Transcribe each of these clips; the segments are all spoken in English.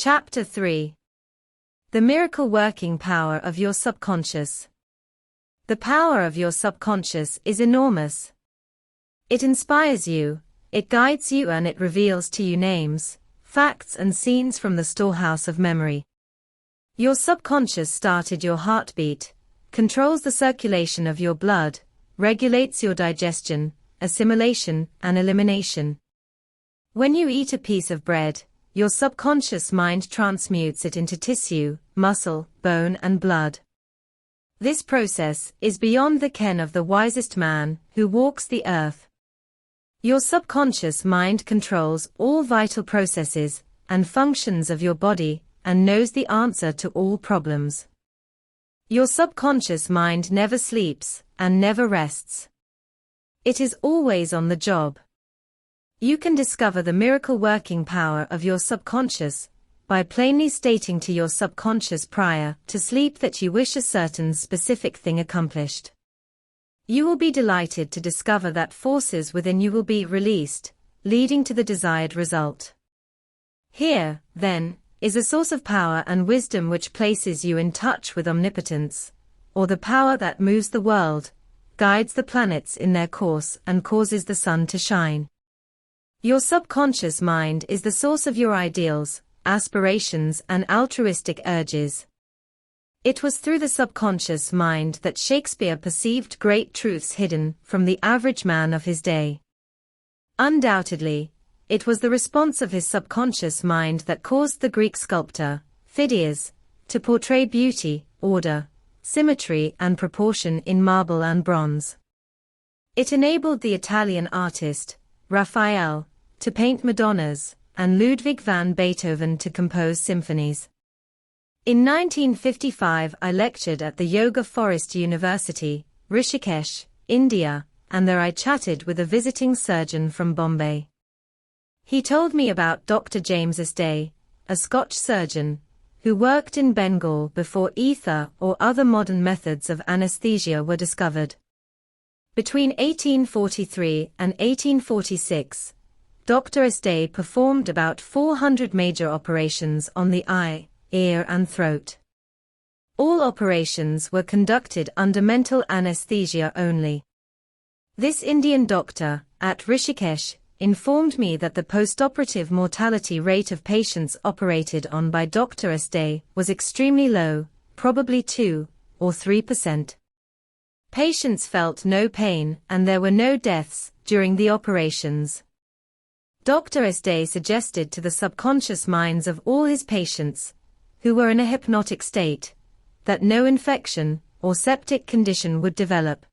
Chapter 3. The miracle working power of your subconscious. The power of your subconscious is enormous. It inspires you, it guides you, and it reveals to you names, facts and scenes from the storehouse of memory. Your subconscious started your heartbeat, controls the circulation of your blood, regulates your digestion, assimilation, and elimination. When you eat a piece of bread, your subconscious mind transmutes it into tissue, muscle, bone, and blood. This process is beyond the ken of the wisest man who walks the earth. Your subconscious mind controls all vital processes and functions of your body and knows the answer to all problems. Your subconscious mind never sleeps and never rests. It is always on the job. You can discover the miracle working power of your subconscious by plainly stating to your subconscious prior to sleep that you wish a certain specific thing accomplished. You will be delighted to discover that forces within you will be released, leading to the desired result. Here, then, is a source of power and wisdom which places you in touch with omnipotence, or the power that moves the world, guides the planets in their course, and causes the sun to shine. Your subconscious mind is the source of your ideals, aspirations, and altruistic urges. It was through the subconscious mind that Shakespeare perceived great truths hidden from the average man of his day. Undoubtedly, it was the response of his subconscious mind that caused the Greek sculptor, Phidias, to portray beauty, order, symmetry, and proportion in marble and bronze. It enabled the Italian artist, Raphael, to paint Madonnas, and Ludwig van Beethoven to compose symphonies. In 1955 I lectured at the Yoga Forest University, Rishikesh, India, and there I chatted with a visiting surgeon from Bombay. He told me about Dr. CABLZAJJ, a Scotch surgeon, who worked in Bengal before ether or other modern methods of anesthesia were discovered. Between 1843 and 1846, Dr. CABLZAJJ performed about 400 major operations on the eye, ear, and throat. All operations were conducted under mental anesthesia only. This Indian doctor, at Rishikesh, informed me that the postoperative mortality rate of patients operated on by Dr. CABLZAJJ was extremely low, probably 2 or 3%. Patients felt no pain and there were no deaths during the operations. Dr. CABLZAJJ suggested to the subconscious minds of all his patients, who were in a hypnotic state, that no infection or septic condition would develop.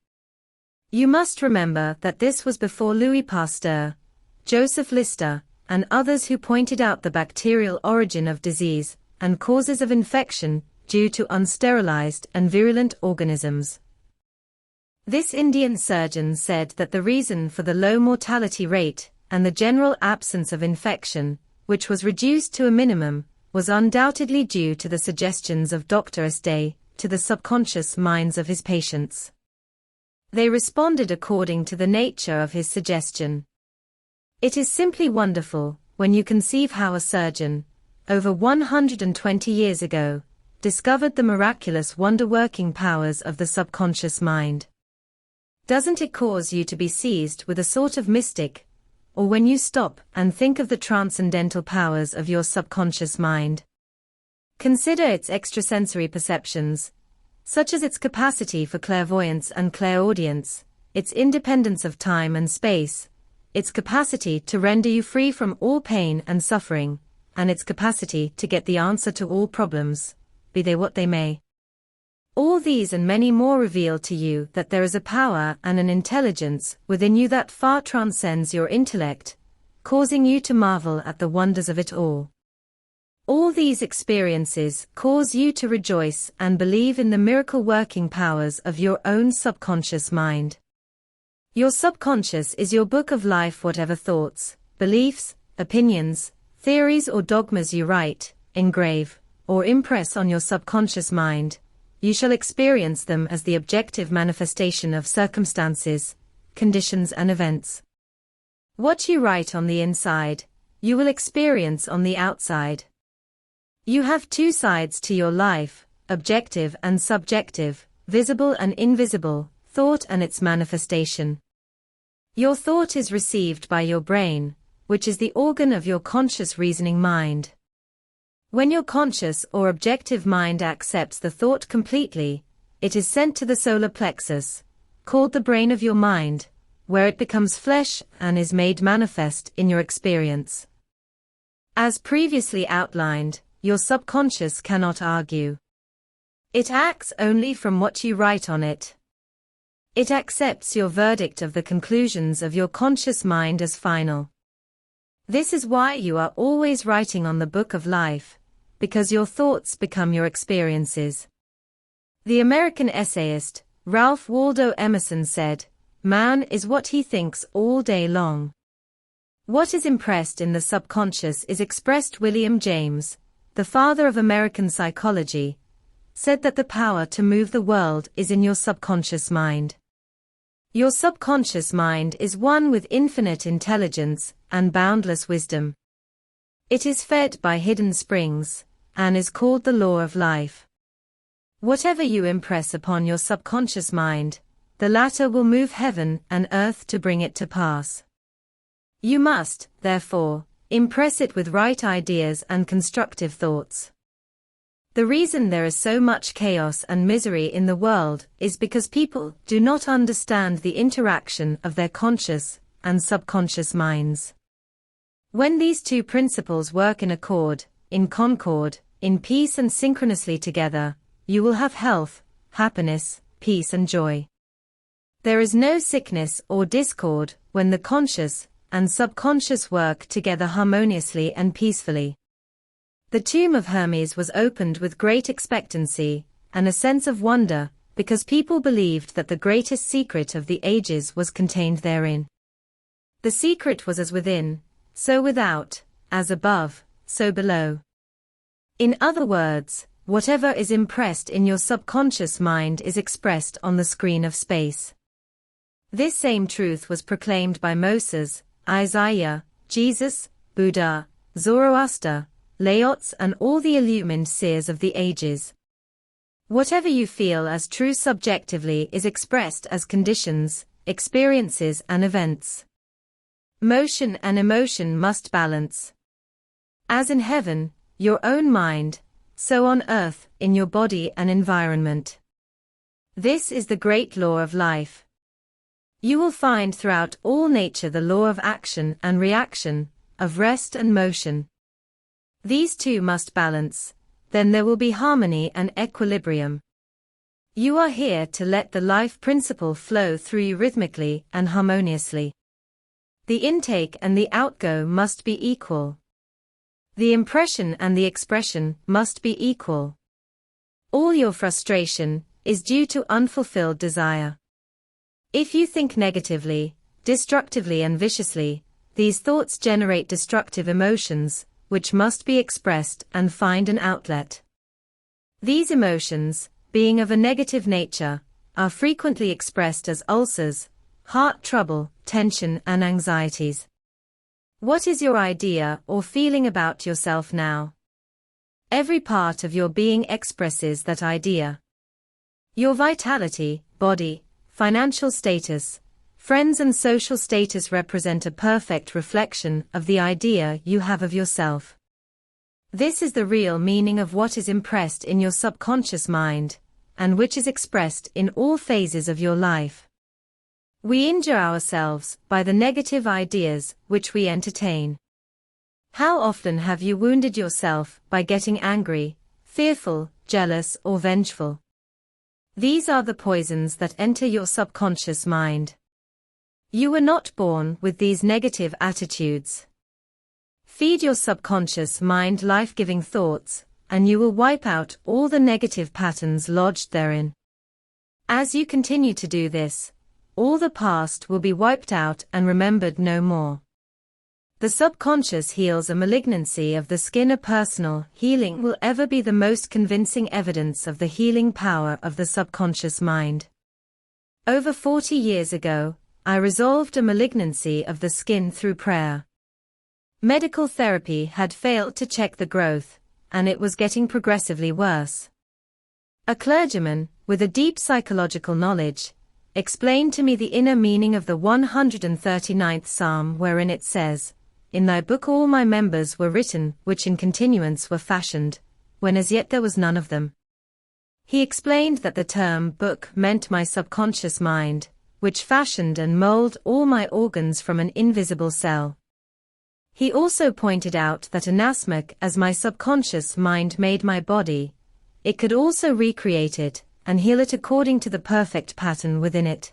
You must remember that this was before Louis Pasteur, Joseph Lister, and others who pointed out the bacterial origin of disease and causes of infection due to unsterilized and virulent organisms. This Indian surgeon said that the reason for the low mortality rate and the general absence of infection, which was reduced to a minimum, was undoubtedly due to the suggestions of Dr. CABLZAJJ to the subconscious minds of his patients. They responded according to the nature of his suggestion. It is simply wonderful when you conceive how a surgeon, over 120 years ago, discovered the miraculous wonder-working powers of the subconscious mind. Doesn't it cause you to be seized with a sort of mystic, or when you stop and think of the transcendental powers of your subconscious mind? Consider its extrasensory perceptions, such as its capacity for clairvoyance and clairaudience, its independence of time and space, its capacity to render you free from all pain and suffering, and its capacity to get the answer to all problems, be they what they may. All these and many more reveal to you that there is a power and an intelligence within you that far transcends your intellect, causing you to marvel at the wonders of it all. All these experiences cause you to rejoice and believe in the miracle-working powers of your own subconscious mind. Your subconscious is your book of life. Whatever thoughts, beliefs, opinions, theories or dogmas you write, engrave, or impress on your subconscious mind, you shall experience them as the objective manifestation of circumstances, conditions and events. What you write on the inside, you will experience on the outside. You have two sides to your life, objective and subjective, visible and invisible, thought and its manifestation. Your thought is received by your brain, which is the organ of your conscious reasoning mind. When your conscious or objective mind accepts the thought completely, it is sent to the solar plexus, called the brain of your mind, where it becomes flesh and is made manifest in your experience. As previously outlined, your subconscious cannot argue. It acts only from what you write on it. It accepts your verdict of the conclusions of your conscious mind as final. This is why you are always writing on the book of life, because your thoughts become your experiences. The American essayist, Ralph Waldo Emerson said, "Man is what he thinks all day long." What is impressed in the subconscious is expressed. William James, the father of American psychology, said that the power to move the world is in your subconscious mind. Your subconscious mind is one with infinite intelligence and boundless wisdom. It is fed by hidden springs, and is called the law of life. Whatever you impress upon your subconscious mind, the latter will move heaven and earth to bring it to pass. You must, therefore, impress it with right ideas and constructive thoughts. The reason there is so much chaos and misery in the world is because people do not understand the interaction of their conscious and subconscious minds. When these two principles work in accord, in concord, in peace and synchronously together, you will have health, happiness, peace and joy. There is no sickness or discord when the conscious and subconscious work together harmoniously and peacefully. The tomb of Hermes was opened with great expectancy and a sense of wonder, because people believed that the greatest secret of the ages was contained therein. The secret was as within, so without, as above, so below. In other words, whatever is impressed in your subconscious mind is expressed on the screen of space. This same truth was proclaimed by Moses, Isaiah, Jesus, Buddha, Zoroaster, Laots and all the illumined seers of the ages. Whatever you feel as true subjectively is expressed as conditions, experiences and events. Motion and emotion must balance. As in heaven, your own mind, so on earth, in your body and environment. This is the great law of life. You will find throughout all nature the law of action and reaction, of rest and motion. These two must balance, then there will be harmony and equilibrium. You are here to let the life principle flow through you rhythmically and harmoniously. The intake and the outgo must be equal. The impression and the expression must be equal. All your frustration is due to unfulfilled desire. If you think negatively, destructively and viciously, these thoughts generate destructive emotions, which must be expressed and find an outlet. These emotions, being of a negative nature, are frequently expressed as ulcers, heart trouble, tension and anxieties. What is your idea or feeling about yourself now? Every part of your being expresses that idea. Your vitality, body, financial status, friends and social status represent a perfect reflection of the idea you have of yourself. This is the real meaning of what is impressed in your subconscious mind, and which is expressed in all phases of your life. We injure ourselves by the negative ideas which we entertain. How often have you wounded yourself by getting angry, fearful, jealous or vengeful? These are the poisons that enter your subconscious mind. You were not born with these negative attitudes. Feed your subconscious mind life-giving thoughts, and you will wipe out all the negative patterns lodged therein. As you continue to do this, all the past will be wiped out and remembered no more. The subconscious heals a malignancy of the skin. A personal healing will ever be the most convincing evidence of the healing power of the subconscious mind. Over 40 years ago, I resolved a malignancy of the skin through prayer. Medical therapy had failed to check the growth, and it was getting progressively worse. A clergyman, with a deep psychological knowledge, explained to me the inner meaning of the 139th Psalm, wherein it says, "In thy book all my members were written, which in continuance were fashioned, when as yet there was none of them." He explained that the term book meant my subconscious mind, which fashioned and molded all my organs from an invisible cell. He also pointed out that inasmuch as my subconscious mind made my body, it could also recreate it and heal it according to the perfect pattern within it.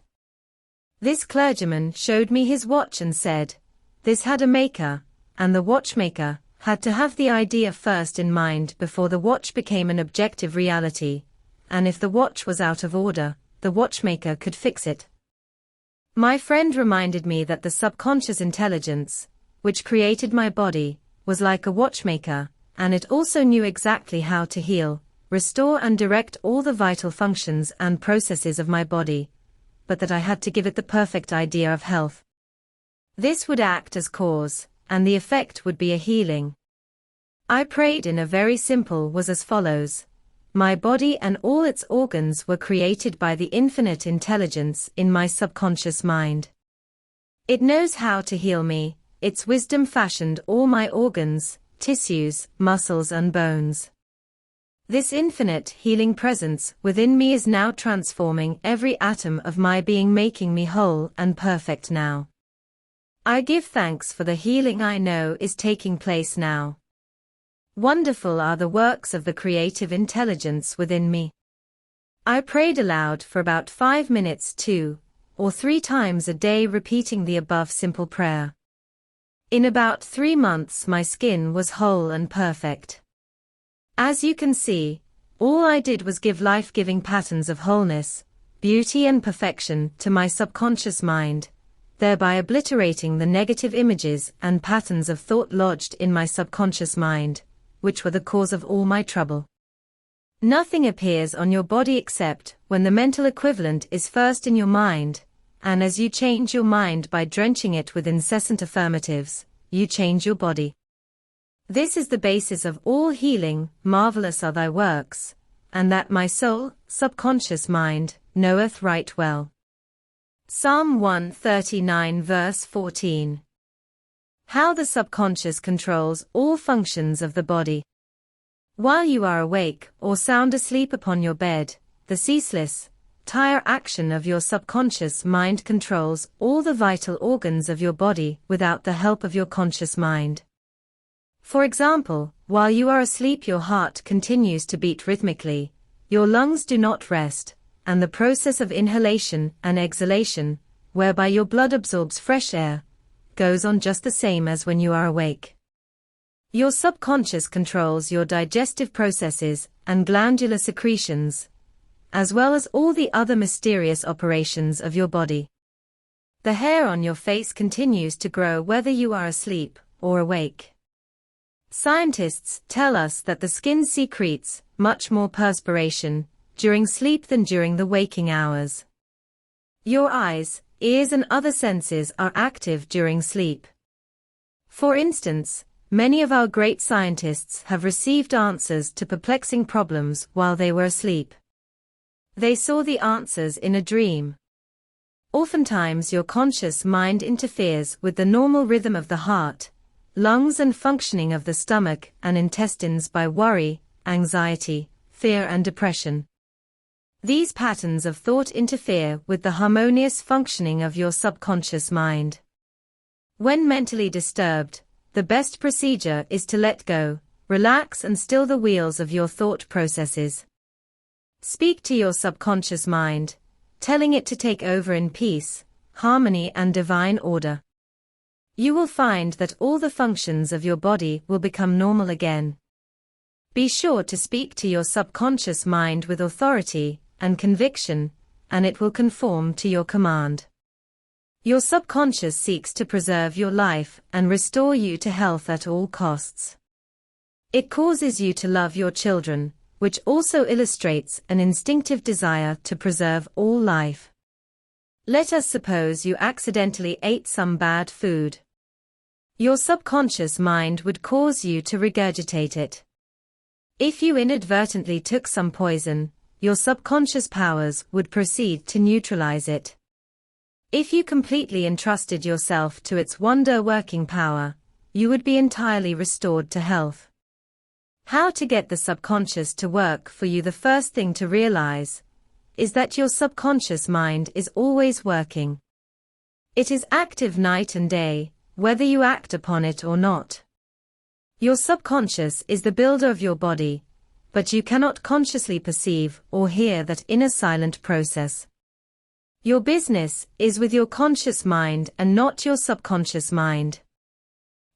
This clergyman showed me his watch and said, this had a maker, and the watchmaker had to have the idea first in mind before the watch became an objective reality, and if the watch was out of order, the watchmaker could fix it. My friend reminded me that the subconscious intelligence, which created my body, was like a watchmaker, and it also knew exactly how to heal, restore and direct all the vital functions and processes of my body, but that I had to give it the perfect idea of health. This would act as cause, and the effect would be a healing. I prayed in a very simple was as follows. My body and all its organs were created by the infinite intelligence in my subconscious mind. It knows how to heal me, its wisdom fashioned all my organs, tissues, muscles and bones. This infinite healing presence within me is now transforming every atom of my being, making me whole and perfect now. I give thanks for the healing I know is taking place now. Wonderful are the works of the creative intelligence within me. I prayed aloud for about 5 minutes 2 or 3 times a day, repeating the above simple prayer. In about 3 months my skin was whole and perfect. As you can see, all I did was give life-giving patterns of wholeness, beauty and perfection to my subconscious mind, thereby obliterating the negative images and patterns of thought lodged in my subconscious mind, which were the cause of all my trouble. Nothing appears on your body except when the mental equivalent is first in your mind, and as you change your mind by drenching it with incessant affirmatives, you change your body. This is the basis of all healing. Marvelous are thy works, and that my soul, subconscious mind, knoweth right well. Psalm 139 verse 14. How the subconscious controls all functions of the body. While you are awake or sound asleep upon your bed, the ceaseless, entire action of your subconscious mind controls all the vital organs of your body without the help of your conscious mind. For example, while you are asleep your heart continues to beat rhythmically, your lungs do not rest, and the process of inhalation and exhalation, whereby your blood absorbs fresh air, goes on just the same as when you are awake. Your subconscious controls your digestive processes and glandular secretions, as well as all the other mysterious operations of your body. The hair on your face continues to grow whether you are asleep or awake. Scientists tell us that the skin secretes much more perspiration during sleep than during the waking hours. Your eyes, ears and other senses are active during sleep. For instance, many of our great scientists have received answers to perplexing problems while they were asleep. They saw the answers in a dream. Oftentimes your conscious mind interferes with the normal rhythm of the heart, lungs and functioning of the stomach and intestines by worry, anxiety, fear and depression. These patterns of thought interfere with the harmonious functioning of your subconscious mind. When mentally disturbed, the best procedure is to let go, relax and still the wheels of your thought processes. Speak to your subconscious mind, telling it to take over in peace, harmony and divine order. You will find that all the functions of your body will become normal again. Be sure to speak to your subconscious mind with authority and conviction, and it will conform to your command. Your subconscious seeks to preserve your life and restore you to health at all costs. It causes you to love your children, which also illustrates an instinctive desire to preserve all life. Let us suppose you accidentally ate some bad food. Your subconscious mind would cause you to regurgitate it. If you inadvertently took some poison, your subconscious powers would proceed to neutralize it. If you completely entrusted yourself to its wonder-working power, you would be entirely restored to health. How to get the subconscious to work for you? The first thing to realize is that your subconscious mind is always working. It is active night and day, whether you act upon it or not. Your subconscious is the builder of your body, but you cannot consciously perceive or hear that inner silent process. Your business is with your conscious mind and not your subconscious mind.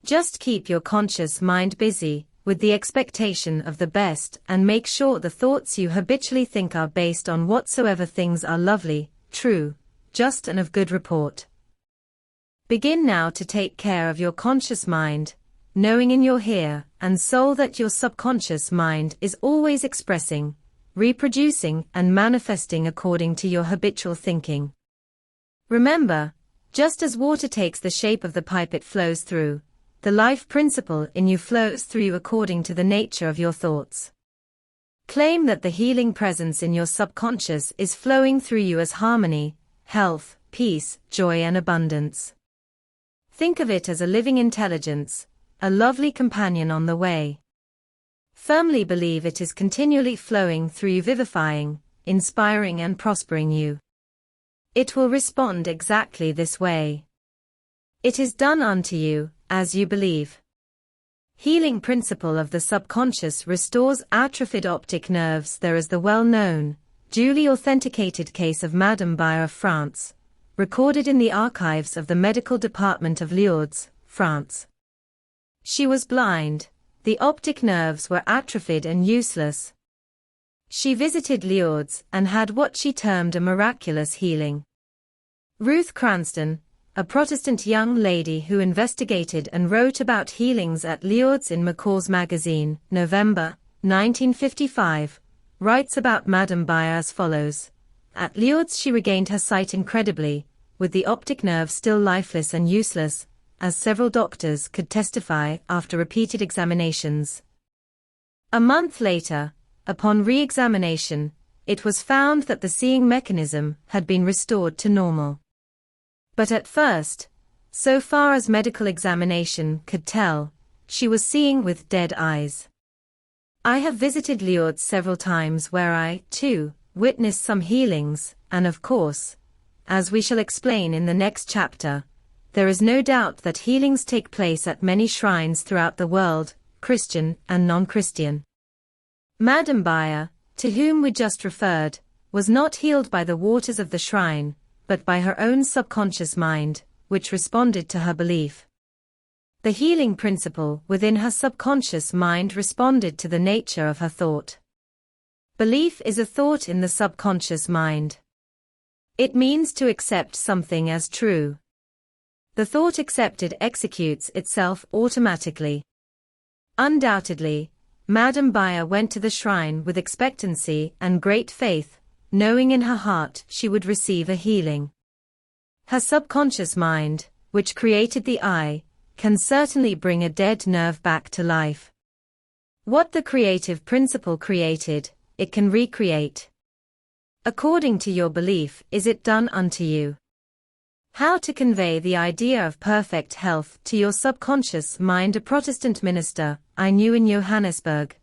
Just keep your conscious mind busy with the expectation of the best and make sure the thoughts you habitually think are based on whatsoever things are lovely, true, just and of good report. Begin now to take care of your conscious mind, knowing in your heart and soul that your subconscious mind is always expressing, reproducing and manifesting according to your habitual thinking. Remember, just as water takes the shape of the pipe it flows through, the life principle in you flows through you according to the nature of your thoughts. Claim that the healing presence in your subconscious is flowing through you as harmony, health, peace, joy and abundance. Think of it as a living intelligence, a lovely companion on the way. Firmly believe it is continually flowing through you, vivifying, inspiring and prospering you. It will respond exactly this way. It is done unto you, as you believe. Healing principle of the subconscious restores atrophied optic nerves. There is the well-known, duly authenticated case of Madame Bayer of France, recorded in the archives of the medical department of Lourdes, France. She was blind, the optic nerves were atrophied and useless. She visited Lourdes and had what she termed a miraculous healing. Ruth Cranston, a Protestant young lady who investigated and wrote about healings at Lourdes in McCall's magazine, November, 1955, writes about Madame Bayer as follows. At Lourdes she regained her sight incredibly, with the optic nerve still lifeless and useless, as several doctors could testify after repeated examinations. A month later, upon re-examination, it was found that the seeing mechanism had been restored to normal. But at first, so far as medical examination could tell, she was seeing with dead eyes. I have visited Lourdes several times where I, too, witnessed some healings, and of course, as we shall explain in the next chapter, there is no doubt that healings take place at many shrines throughout the world, Christian and non-Christian. Madame Bayer, to whom we just referred, was not healed by the waters of the shrine, but by her own subconscious mind, which responded to her belief. The healing principle within her subconscious mind responded to the nature of her thought. Belief is a thought in the subconscious mind. It means to accept something as true. The thought accepted executes itself automatically. Undoubtedly, Madame Bayer went to the shrine with expectancy and great faith, knowing in her heart she would receive a healing. Her subconscious mind, which created the eye, can certainly bring a dead nerve back to life. What the creative principle created, it can recreate. According to your belief is it done unto you. How to convey the idea of perfect health to your subconscious mind. A Protestant minister I knew in Johannesburg,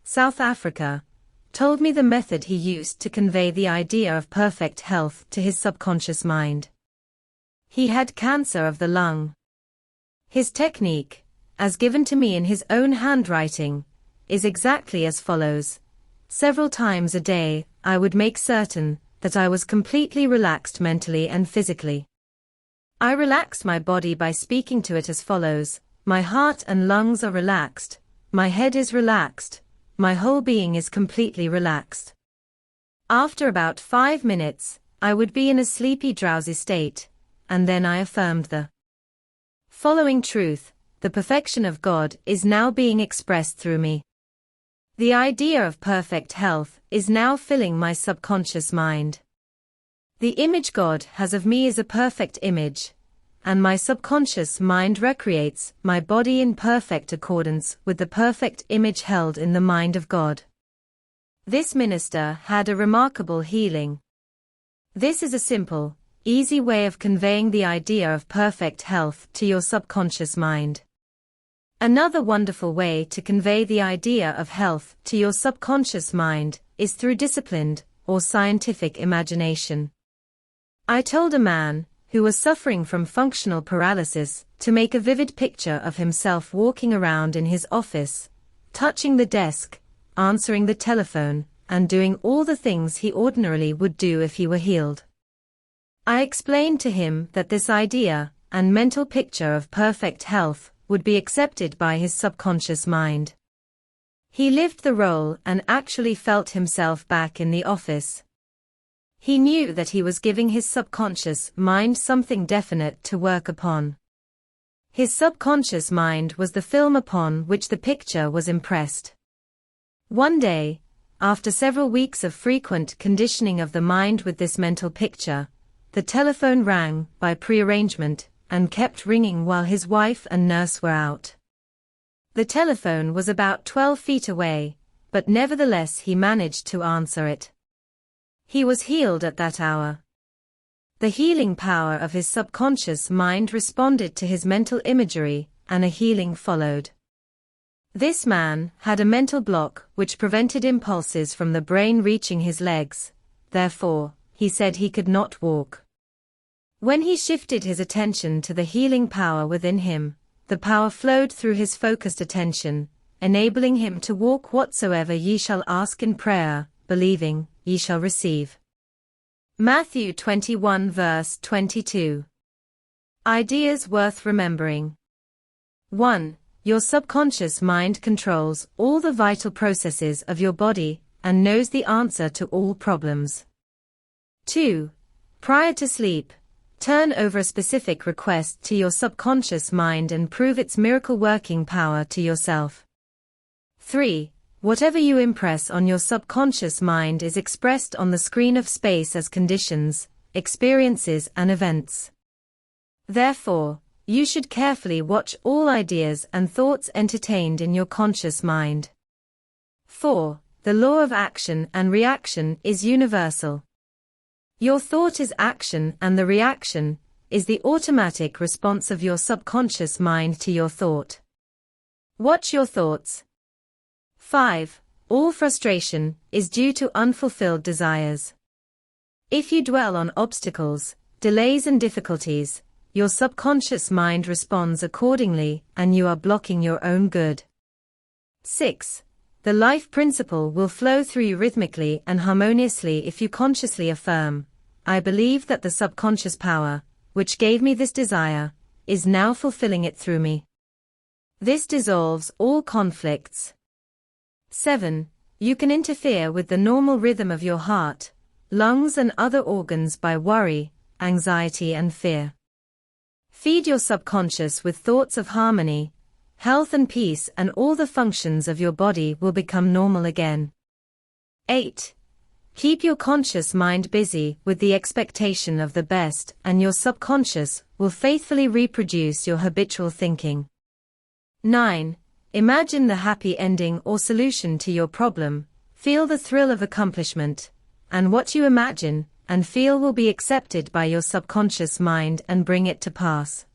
South Africa, told me the method he used to convey the idea of perfect health to his subconscious mind. He had cancer of the lung. His technique, as given to me in his own handwriting, is exactly as follows. Several times a day, I would make certain that I was completely relaxed mentally and physically. I relaxed my body by speaking to it as follows: my heart and lungs are relaxed, my head is relaxed, my whole being is completely relaxed. After about 5 minutes, I would be in a sleepy, drowsy state, and then I affirmed the following truth: the perfection of God is now being expressed through me. The idea of perfect health is now filling my subconscious mind. The image God has of me is a perfect image, and my subconscious mind recreates my body in perfect accordance with the perfect image held in the mind of God. This minister had a remarkable healing. This is a simple, easy way of conveying the idea of perfect health to your subconscious mind. Another wonderful way to convey the idea of health to your subconscious mind is through disciplined or scientific imagination. I told a man who was suffering from functional paralysis to make a vivid picture of himself walking around in his office, touching the desk, answering the telephone, and doing all the things he ordinarily would do if he were healed. I explained to him that this idea and mental picture of perfect health would be accepted by his subconscious mind. He lived the role and actually felt himself back in the office. He knew that he was giving his subconscious mind something definite to work upon. His subconscious mind was the film upon which the picture was impressed. One day, after several weeks of frequent conditioning of the mind with this mental picture, the telephone rang by prearrangement and kept ringing while his wife and nurse were out. The telephone was about 12 feet away, but nevertheless he managed to answer it. He was healed at that hour. The healing power of his subconscious mind responded to his mental imagery, and a healing followed. This man had a mental block which prevented impulses from the brain reaching his legs, therefore, he said he could not walk. When he shifted his attention to the healing power within him, the power flowed through his focused attention, enabling him to walk. Whatsoever ye shall ask in prayer, believing, ye shall receive. Matthew 21 verse 22. Ideas worth remembering. 1. Your subconscious mind controls all the vital processes of your body and knows the answer to all problems. 2. Prior to sleep, turn over a specific request to your subconscious mind and prove its miracle working power to yourself. 3. Whatever you impress on your subconscious mind is expressed on the screen of space as conditions, experiences and events. Therefore, you should carefully watch all ideas and thoughts entertained in your conscious mind. 4. The law of action and reaction is universal. Your thought is action and the reaction is the automatic response of your subconscious mind to your thought. Watch your thoughts. 5. All frustration is due to unfulfilled desires. If you dwell on obstacles, delays and difficulties, your subconscious mind responds accordingly and you are blocking your own good. 6. The life principle will flow through you rhythmically and harmoniously if you consciously affirm, I believe that the subconscious power, which gave me this desire, is now fulfilling it through me. This dissolves all conflicts. 7. You can interfere with the normal rhythm of your heart, lungs and other organs by worry, anxiety and fear. Feed your subconscious with thoughts of harmony, health and peace, and all the functions of your body will become normal again. 8. Keep your conscious mind busy with the expectation of the best and your subconscious will faithfully reproduce your habitual thinking. 9. Imagine the happy ending or solution to your problem, feel the thrill of accomplishment, and what you imagine and feel will be accepted by your subconscious mind and bring it to pass.